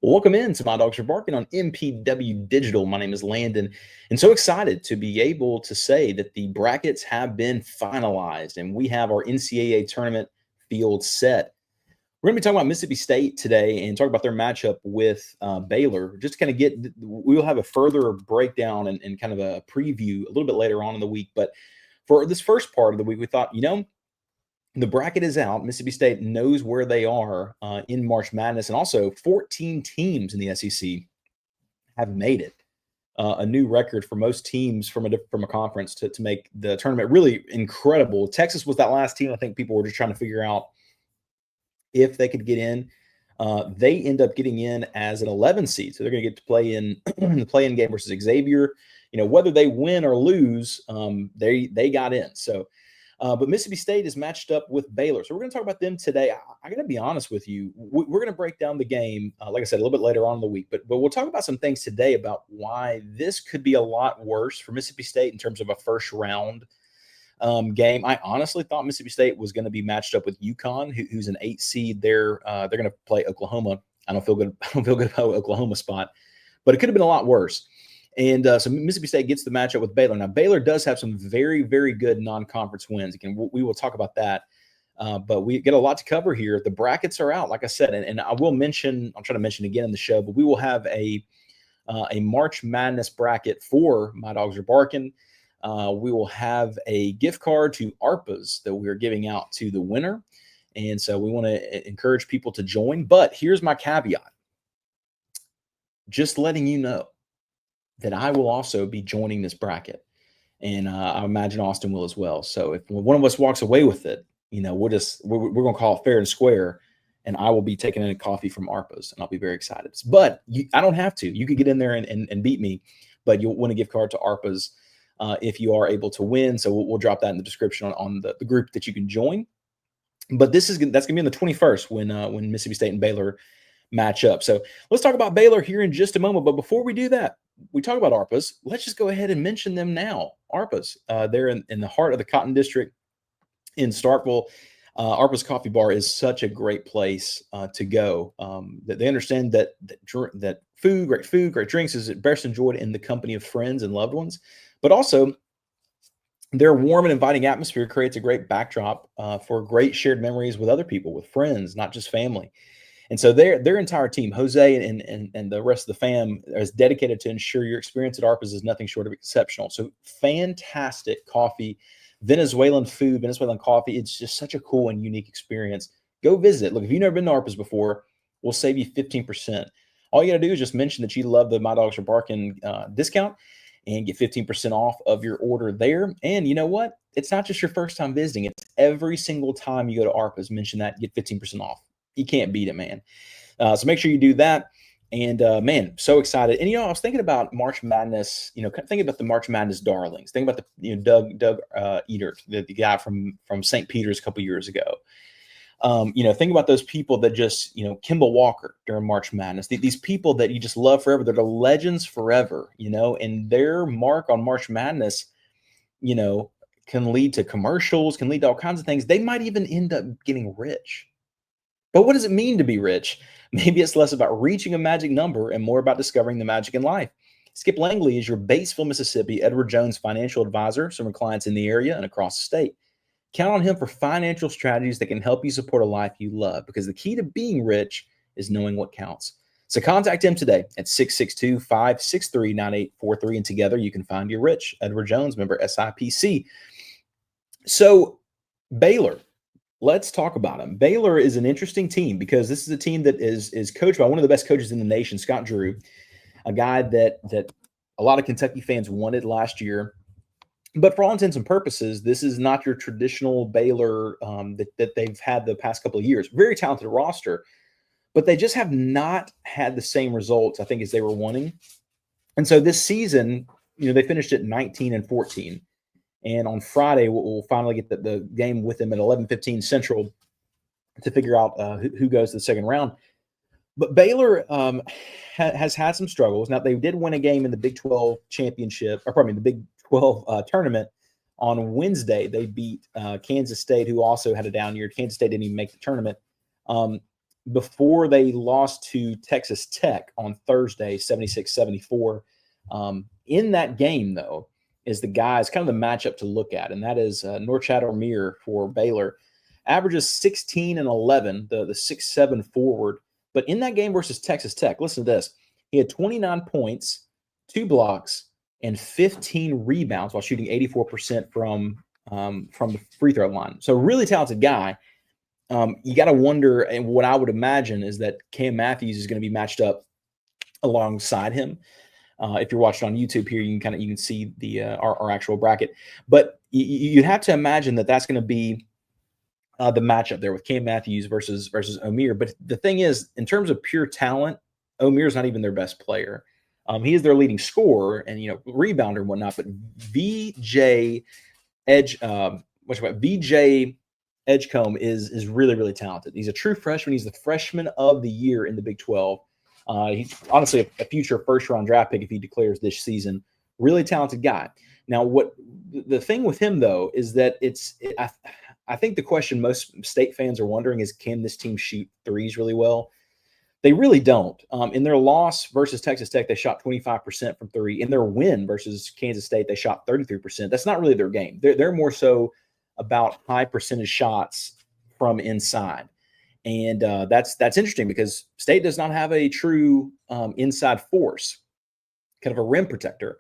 Welcome in to My Dogs Are Barking on MPW Digital. My name is Landon, and so excited to be able to say that the brackets have been finalized and we have our NCAA tournament field set. We're going to be talking about Mississippi State today and talk about their matchup with Baylor. Just to kind of we'll have a further breakdown and kind of a preview a little bit later on in the week. But for this first part of the week, we thought, the bracket is out. Mississippi State knows where they are in March Madness, and also 14 teams in the SEC have made it. A new record for most teams from a conference to make the tournament. Really incredible. Texas was that last team. I think people were just trying to figure out if they could get in. They end up getting in as an 11 seed, so they're going to get to play in the play-in game versus Xavier. Whether they win or lose, they got in. So. But Mississippi State is matched up with Baylor. So we're going to talk about them today. I got to be honest with you. We're going to break down the game, like I said, a little bit later on in the week. But we'll talk about some things today about why this could be a lot worse for Mississippi State in terms of a first round game. I honestly thought Mississippi State was going to be matched up with UConn, who's an 8 seed. They're going to play Oklahoma. I don't feel good about Oklahoma spot, but it could have been a lot worse. And so Mississippi State gets the matchup with Baylor. Now, Baylor does have some very, very good non-conference wins. Again, we will talk about that. But we get a lot to cover here. The brackets are out, like I said. And I will mention, I'll try to mention again in the show, but we will have a March Madness bracket for My Dogs Are Barking. We will have a gift card to ARPA's that we are giving out to the winner. And so we want to encourage people to join. But here's my caveat. Just letting you know that I will also be joining this bracket. And I imagine Austin will as well. So if one of us walks away with it, we're going to call it fair and square. And I will be taking in a coffee from ARPA's, and I'll be very excited. But I don't have to. You could get in there and beat me, but you'll win a gift card to ARPA's if you are able to win. So we'll drop that in the description on the group that you can join. But that's going to be on the 21st when Mississippi State and Baylor match up. So let's talk about Baylor here in just a moment. But before we do that, we talk about ARPA's. Let's just go ahead and mention them now. ARPA's, they're in the heart of the Cotton District in Starkville. ARPA's Coffee Bar is such a great place to go. That they understand that great food, great drinks is best enjoyed in the company of friends and loved ones. But also, their warm and inviting atmosphere creates a great backdrop for great shared memories with other people, with friends, not just family. And so their entire team, Jose and the rest of the fam, is dedicated to ensure your experience at ARPA's is nothing short of exceptional. So fantastic coffee, Venezuelan food, Venezuelan coffee. It's just such a cool and unique experience. Go visit. Look, if you've never been to ARPA's before, we'll save you 15%. All you got to do is just mention that you love the My Dogs Are Barking discount and get 15% off of your order there. And you know what? It's not just your first time visiting. It's every single time you go to ARPA's, mention that, get 15% off. You can't beat it, man. So make sure you do that. And man, so excited. And I was thinking about March Madness. Thinking about the March Madness darlings. Think about the Doug Eater, the guy from St. Peter's a couple years ago. Think about those people that just Kimball Walker during March Madness. These people that you just love forever. They're the legends forever. And their mark on March Madness, can lead to commercials, can lead to all kinds of things. They might even end up getting rich. But what does it mean to be rich? Maybe it's less about reaching a magic number and more about discovering the magic in life. Skip Langley is your Batesville, Mississippi, Edward Jones financial advisor, serving clients in the area and across the state. Count on him for financial strategies that can help you support a life you love, because the key to being rich is knowing what counts. So contact him today at 662-563-9843, and together you can find your rich. Edward Jones, member SIPC. So Baylor. Let's talk about them. Baylor is an interesting team because this is a team that is coached by one of the best coaches in the nation, Scott Drew, a guy that a lot of Kentucky fans wanted last year. But for all intents and purposes, this is not your traditional Baylor that they've had the past couple of years. Very talented roster, but they just have not had the same results, I think, as they were wanting. And so this season, they finished at 19-14. And on Friday, we'll finally get the game with them at 11:15 Central to figure out who goes to the second round. But Baylor has had some struggles. Now, they did win a game in the Big 12 championship, the Big 12 tournament on Wednesday. They beat Kansas State, who also had a down year. Kansas State didn't even make the tournament. before they lost to Texas Tech on Thursday, 76-74. In that game, though, is the guys, kind of the matchup to look at, and that is Norchad Ormir for Baylor. Averages 16 and 11, the 6'7" forward. But in that game versus Texas Tech, listen to this. He had 29 points, 2 blocks, and 15 rebounds while shooting 84% from the free throw line. So really talented guy. You got to wonder, and what I would imagine is that Cam Matthews is going to be matched up alongside him. If you're watching on YouTube here, you can see the our actual bracket. But you'd have to imagine that that's going to be the matchup there with Cam Matthews versus Omir. But the thing is, in terms of pure talent, Omir's not even their best player. He is their leading scorer and rebounder and whatnot. But VJ Edgecombe is really, really talented. He's a true freshman. He's the freshman of the year in the Big 12. He's honestly a future first-round draft pick if he declares this season. Really talented guy. Now, what the thing with him, though, is that I think the question most State fans are wondering is, can this team shoot threes really well? They really don't. In their loss versus Texas Tech, they shot 25% from three. In their win versus Kansas State, they shot 33%. That's not really their game. They're more so about high percentage shots from inside. And that's interesting because State does not have a true inside force, kind of a rim protector.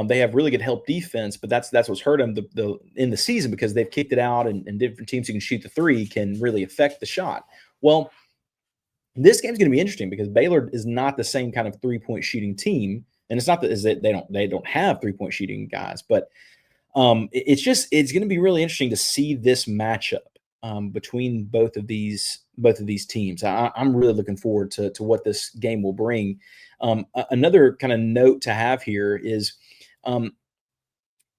They have really good help defense, but that's what's hurt them in the season because they've kicked it out, and different teams who can shoot the three can really affect the shot. Well, this game's going to be interesting because Baylor is not the same kind of three-point shooting team, and it's not that they don't have three-point shooting guys, but it's going to be really interesting to see this matchup between both of these teams. I'm really looking forward to what this game will bring. Another kind of note to have here is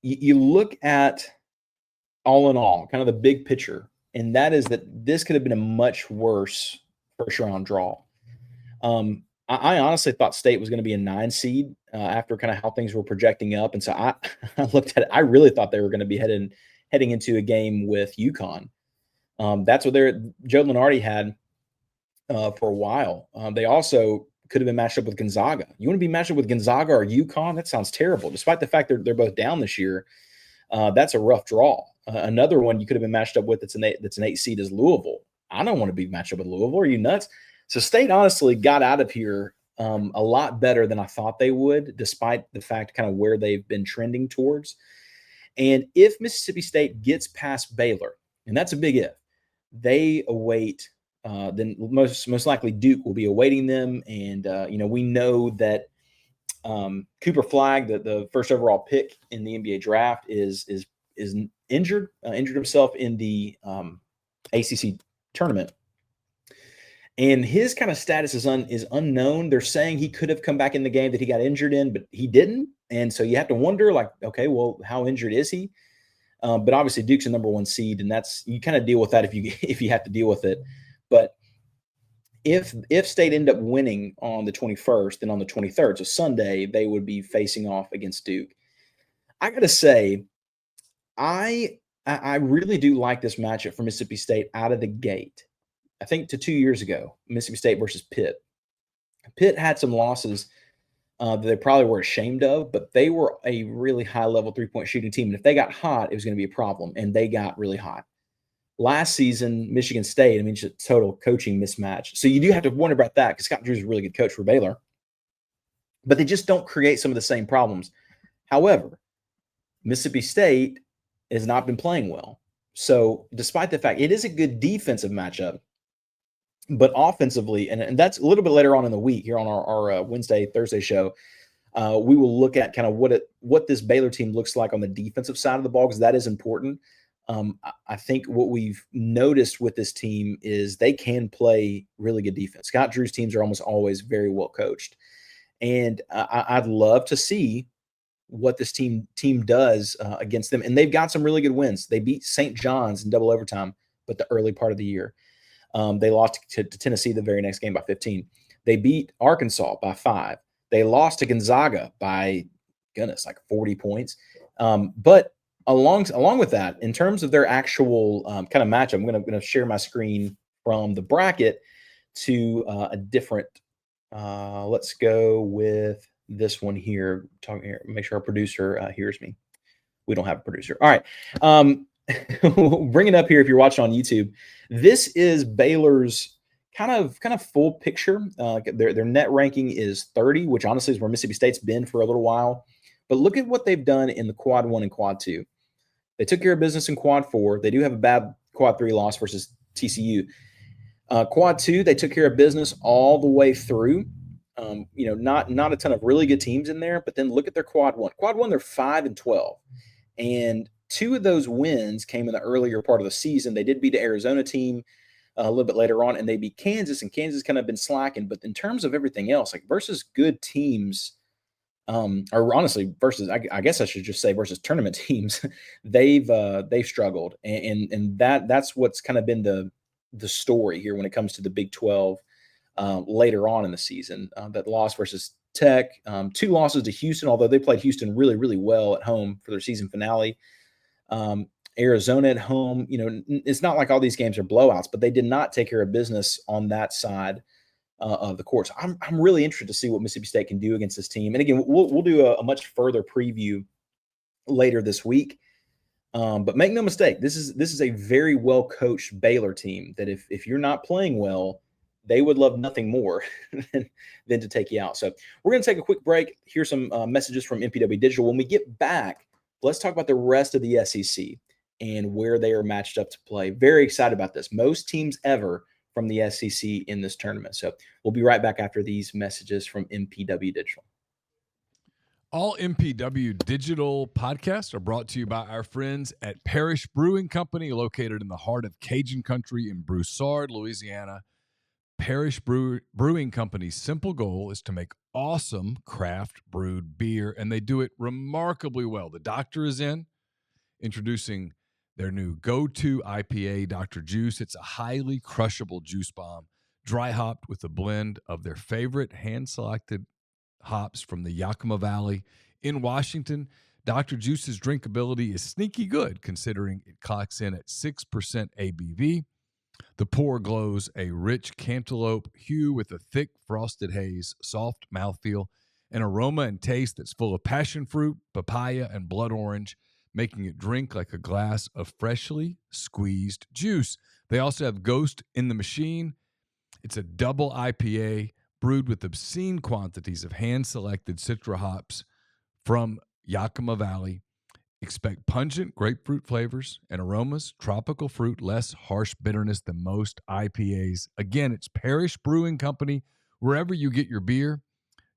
you look at all in all, kind of the big picture, and that is that this could have been a much worse first round draw. I honestly thought State was going to be a 9 seed after kind of how things were projecting up. And so I looked at it. I really thought they were going to be heading into a game with UConn. That's what Joe Lunardi had for a while. They also could have been matched up with Gonzaga. You want to be matched up with Gonzaga or UConn? That sounds terrible. Despite the fact they're both down this year, that's a rough draw. Another one you could have been matched up with that's an 8 seed is Louisville. I don't want to be matched up with Louisville. Are you nuts? So State honestly got out of here a lot better than I thought they would, despite the fact kind of where they've been trending towards. And if Mississippi State gets past Baylor, and that's a big if, they await then most likely Duke will be awaiting them. And we know that Cooper Flagg, the first overall pick in the NBA draft, is injured himself in the ACC tournament. And his kind of status is unknown. They're saying he could have come back in the game that he got injured in, but he didn't. And so you have to wonder, like, okay, well, how injured is he? But obviously Duke's a number 1 seed, and you kind of deal with that if you have to deal with it. But if State end up winning on the 21st and on the 23rd, so Sunday, they would be facing off against Duke. I got to say, I really do like this matchup for Mississippi State out of the gate. I think to 2 years ago, Mississippi State versus Pitt. Pitt had some losses that they probably were ashamed of, but they were a really high-level three-point shooting team. And if they got hot, it was going to be a problem, and they got really hot. Last season, Michigan State, just a total coaching mismatch. So you do have to wonder about that because Scott Drew's a really good coach for Baylor. But they just don't create some of the same problems. However, Mississippi State has not been playing well. So despite the fact it is a good defensive matchup, but offensively, and that's a little bit later on in the week here on our Wednesday, Thursday show, we will look at kind of what this Baylor team looks like on the defensive side of the ball, because that is important. I think what we've noticed with this team is they can play really good defense. Scott Drew's teams are almost always very well coached. And I'd love to see what this team does against them. And they've got some really good wins. They beat St. John's in double overtime, but the early part of the year. They lost to Tennessee the very next game by 15. They beat Arkansas by 5. They lost to Gonzaga by, goodness, like 40 points. But along with that, in terms of their actual kind of matchup, I'm going to share my screen from the bracket. to a different. Let's go with this one here. Talking here, make sure our producer hears me. We don't have a producer. All right. Bring it up here if you're watching on YouTube. This is Baylor's kind of full picture. Their net ranking is 30, which honestly is where Mississippi State's been for a little while. But look at what they've done in the quad 1 and quad 2. They took care of business in quad 4. They do have a bad quad 3 loss versus TCU. Quad 2, they took care of business all the way through. Not a ton of really good teams in there, but then look at their quad 1. Quad 1, they're 5-12. And 2 of those wins came in the earlier part of the season. They did beat the Arizona team a little bit later on, and they beat Kansas, and Kansas kind of been slacking. But in terms of everything else, like versus good teams, or honestly versus, I guess I should just say versus tournament teams, they've struggled, and that's what's kind of been the story here when it comes to the Big 12 later on in the season. That loss versus Tech, 2 losses to Houston, although they played Houston really, really well at home for their season finale. Arizona at home, it's not like all these games are blowouts, but they did not take care of business on that side of the course. I'm really interested to see what Mississippi State can do against this team. And again, we'll do a much further preview later this week. But make no mistake, this is a very well coached Baylor team that if you're not playing well, they would love nothing more than to take you out. So we're going to take a quick break. Here's some messages from MPW Digital. When we get back, let's talk about the rest of the SEC and where they are matched up to play. Very excited about this. Most teams ever from the SEC in this tournament. So we'll be right back after these messages from MPW Digital. All MPW Digital podcasts are brought to you by our friends at Parish Brewing Company, located in the heart of Cajun country in Broussard, Louisiana. Parish Brewing Company's simple goal is to make awesome craft brewed beer, and they do it remarkably well. The doctor is introducing their new go-to IPA, Dr. Juice. It's a highly crushable juice bomb, dry hopped with a blend of their favorite hand-selected hops from the Yakima Valley in Washington. Dr. Juice's drinkability is sneaky good, considering it clocks in at 6% ABV. The pour glows a rich cantaloupe hue with a thick frosted haze, soft mouthfeel, an aroma and taste that's full of passion fruit, papaya, and blood orange, making it drink like a glass of freshly squeezed juice. They also have Ghost in the Machine. It's a double IPA brewed with obscene quantities of hand-selected Citra hops from Yakima Valley. Expect pungent grapefruit flavors and aromas, tropical fruit, less harsh bitterness than most IPAs. Again, it's Parish Brewing Company. Wherever you get your beer,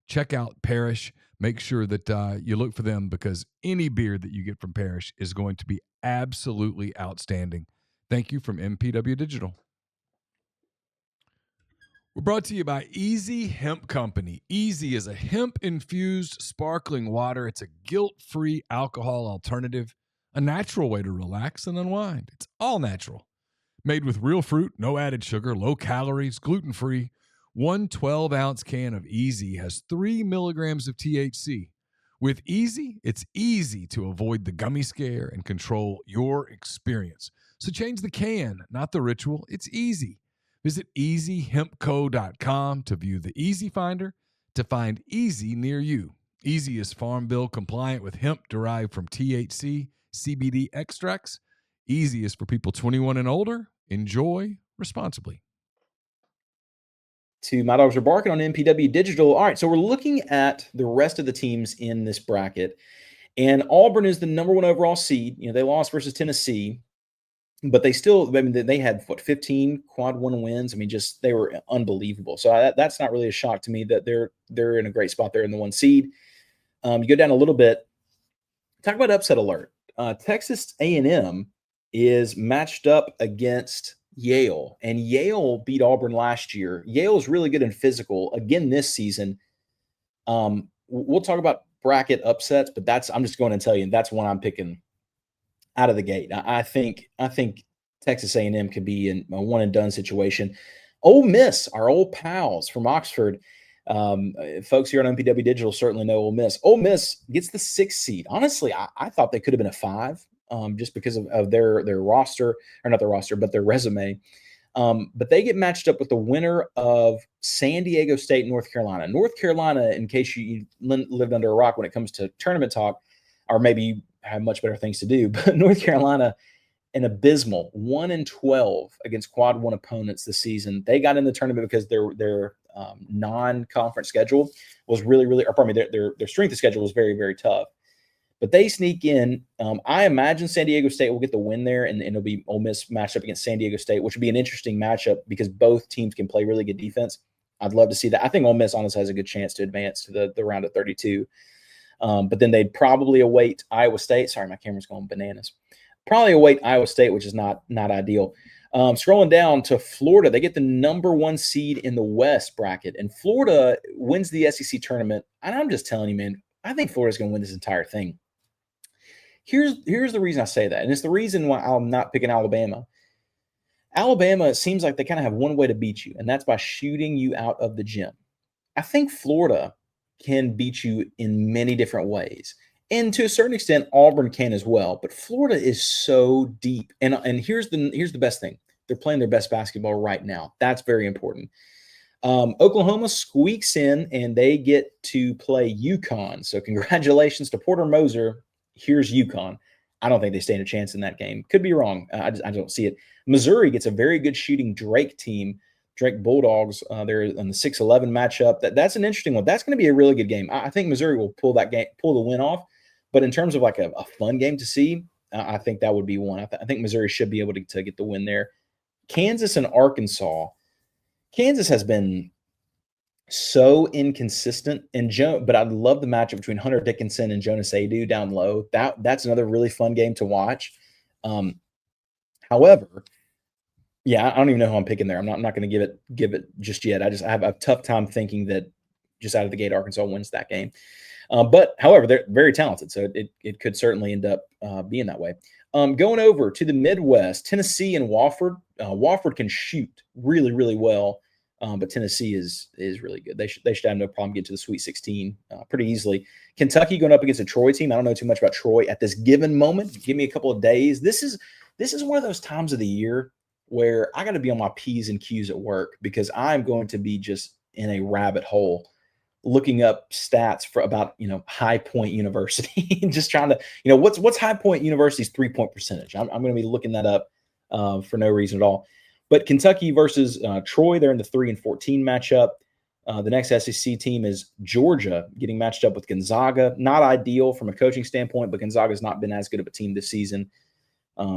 check out Parish. Make sure that you look for them, because any beer that you get from Parish is going to be absolutely outstanding. Thank you from MPW Digital. We're brought to you by Easy Hemp Company. Easy is a hemp-infused sparkling water. It's a guilt-free alcohol alternative, a natural way to relax and unwind. It's all natural. Made with real fruit, no added sugar, low calories, gluten-free. One 12-ounce can of Easy has 3 milligrams of THC. With Easy, it's easy to avoid the gummy scare and control your experience. So change the can, not the ritual. It's easy. Visit EasyHempCo.com to view the Easy Finder to find Easy near you. Easy is Farm Bill compliant with hemp derived from THC, CBD extracts. Easy is for people 21 and older. Enjoy responsibly. To My Dogs Are Barking on MPW Digital. All right, so we're looking at the rest of the teams in this bracket, and Auburn is the number 1 overall seed. They lost versus Tennessee, but they still, they had 15 quad 1 wins. They were unbelievable. So that's not really a shock to me that they're in a great spot there in the 1 seed. You go down a little bit, talk about upset alert. Texas A&M is matched up against Yale, and Yale beat Auburn last year. Yale is really good in physical again this season. We'll talk about bracket upsets, but I'm just going to tell you, that's one I'm picking out of the gate. I think Texas A&M could be in a one and done situation. Ole Miss, our old pals from Oxford, folks here on MPW Digital certainly know Ole Miss. Ole Miss gets the 6th seed. Honestly, I thought they could have been a 5, just because of their roster, or not their roster, but their resume. But they get matched up with the winner of San Diego State, North Carolina. North Carolina, in case you lived under a rock when it comes to tournament talk, or maybe you have much better things to do, but North Carolina, an abysmal 1-12 against quad one opponents this season. They got in the tournament because their non-conference schedule was really, or pardon me, their strength of schedule was very tough. But they sneak in. I imagine San Diego State will get the win there, and it'll be Ole Miss matched up against San Diego State, which would be an interesting matchup because both teams can play really good defense. I'd love to see that. I think Ole Miss honestly has a good chance to advance to the round of 32. But then they'd probably await Iowa State. Sorry, my camera's going bananas. Probably await Iowa State, which is not ideal. Scrolling down to Florida, they get the number 1 seed in the West bracket, and Florida wins the SEC tournament. And I'm just telling you, man, I think Florida's going to win this entire thing. Here's the reason I say that, and it's the reason why I'm not picking Alabama. Alabama, it seems like they kind of have one way to beat you, and that's by shooting you out of the gym. I think Florida can beat you in many different ways. And to a certain extent, Auburn can as well. But Florida is so deep. And here's the best thing. They're playing their best basketball right now. That's very important. Oklahoma squeaks in, and they get to play UConn. So congratulations to Porter Moser. Here's UConn. I don't think they stand a chance in that game. Could be wrong. I don't see it. Missouri gets a very good shooting Drake team. Drake Bulldogs, they're on the 6-11 matchup. That's an interesting one. That's going to be a really good game. I think Missouri will pull the win off. But in terms of like a fun game to see, I think that would be one. I think Missouri should be able to get the win there. Kansas and Arkansas. Kansas has been so inconsistent, but I love the matchup between Hunter Dickinson and Jonas Adu down low. That's another really fun game to watch. However, yeah, I don't even know who I'm picking there. I'm not going to give it just yet. I have a tough time thinking that just out of the gate Arkansas wins that game. But however, they're very talented, so it could certainly end up being that way. Going over to the Midwest, Tennessee and Wofford. Wofford can shoot really well, but Tennessee is really good. They should have no problem getting to the Sweet 16 pretty easily. Kentucky going up against a Troy team. I don't know too much about Troy at this given moment. Give me a couple of days. This is one of those times of the year where I got to be on my P's and Q's at work because I'm going to be just in a rabbit hole looking up stats for about, High Point University, just trying to, what's High Point University's 3-point percentage? I'm going to be looking that up for no reason at all. But Kentucky versus Troy, they're in the 3-14 matchup. The next SEC team is Georgia getting matched up with Gonzaga. Not ideal from a coaching standpoint, but Gonzaga has not been as good of a team this season.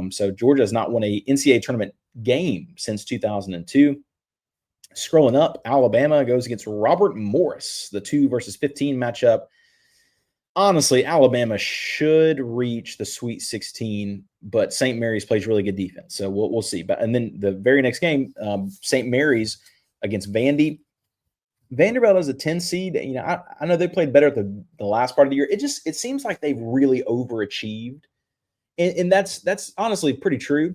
So Georgia has not won a NCAA tournament game since 2002. Scrolling up, Alabama goes against Robert Morris, the 2 versus 15 matchup. Honestly, Alabama should reach the Sweet 16, but St. Mary's plays really good defense, so we'll see. And then the very next game, St. Mary's against Vandy. Vanderbilt is a 10 seed. I know they played better at the last part of the year. It seems like they've really overachieved, and that's honestly pretty true.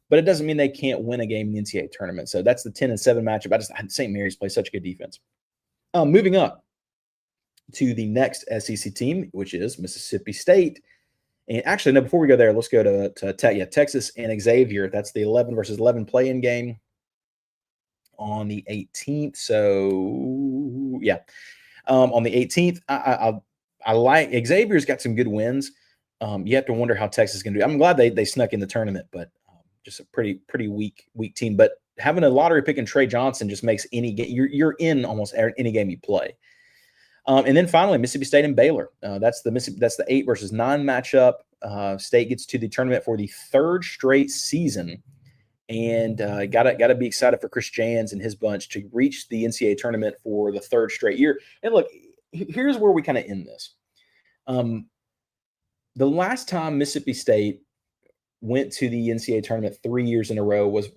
But it doesn't mean they can't win a game in the NCAA tournament. So that's the 10-7 matchup. St. Mary's plays such good defense. Moving up to the next SEC team, which is Mississippi State. And actually, no, before we go there, let's go to Texas and Xavier. That's the 11 versus 11 play-in game on the 18th. So, yeah. On the 18th, I like Xavier's got some good wins. You have to wonder how Texas is going to do. I'm glad they snuck in the tournament, but just a pretty weak team. But having a lottery pick and Trey Johnson just makes any game you're in almost any game you play. And then finally, Mississippi State and Baylor. That's the 8 versus 9 matchup. State gets to the tournament for the 3rd straight season, and gotta be excited for Chris Jans and his bunch to reach the NCAA tournament for the 3rd straight year. And look, here's where we kind of end this. The last time Mississippi State went to the NCAA tournament 3 years in a row was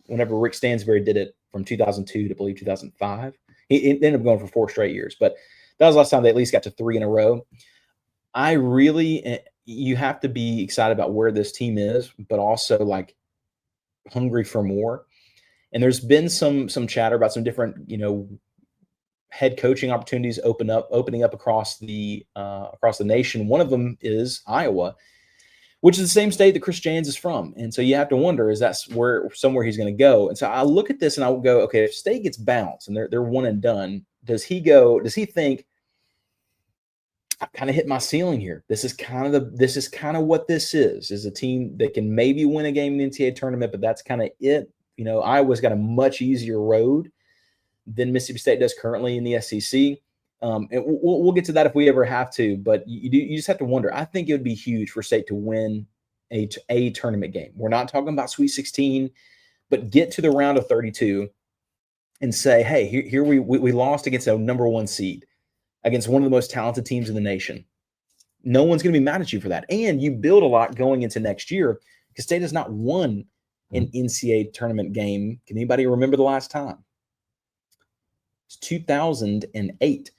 whenever Rick Stansbury did it from 2002 to, I believe, 2005. It ended up going for 4 straight years, but that was the last time they at least got to 3 in a row. You have to be excited about where this team is, but also like hungry for more. And there's been some chatter about some different, head coaching opportunities opening up across the nation. One of them is Iowa. which is the same state that Chris Jans is from. And so you have to wonder, is that somewhere he's going to go? And so I look at this and I will go, okay, if State gets bounced and they're one and done, does he think, I've kind of hit my ceiling here? This is kind of what this is a team that can maybe win a game in the NCAA tournament, but that's kind of it. Iowa's got a much easier road than Mississippi State does currently in the SEC. And we'll get to that if we ever have to, but you just have to wonder. I think it would be huge for State to win a tournament game. We're not talking about Sweet 16, but get to the round of 32 and say, hey, here we lost against a number one seed, against one of the most talented teams in the nation. No one's going to be mad at you for that. And you build a lot going into next year because State has not won an NCAA tournament game. Can anybody remember the last time? It's 2008.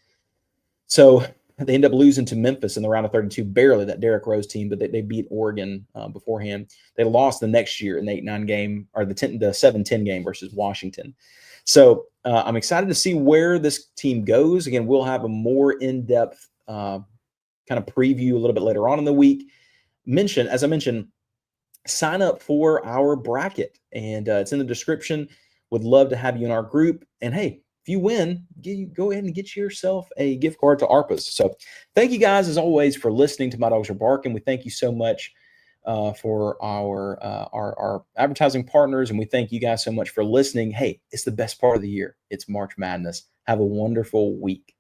So they end up losing to Memphis in the round of 32, barely, that Derrick Rose team, but they beat Oregon beforehand. They lost the next year in the 8-9 game, or the 7-10 game versus Washington. So I'm excited to see where this team goes. Again, we'll have a more in-depth kind of preview a little bit later on in the week. As I mentioned, sign up for our bracket, and it's in the description. Would love to have you in our group. And hey, if you win, go ahead and get yourself a gift card to ARPA's. So thank you guys, as always, for listening to My Dogs Are Barking. We thank you so much for our advertising partners, and we thank you guys so much for listening. Hey, it's the best part of the year. It's March Madness. Have a wonderful week.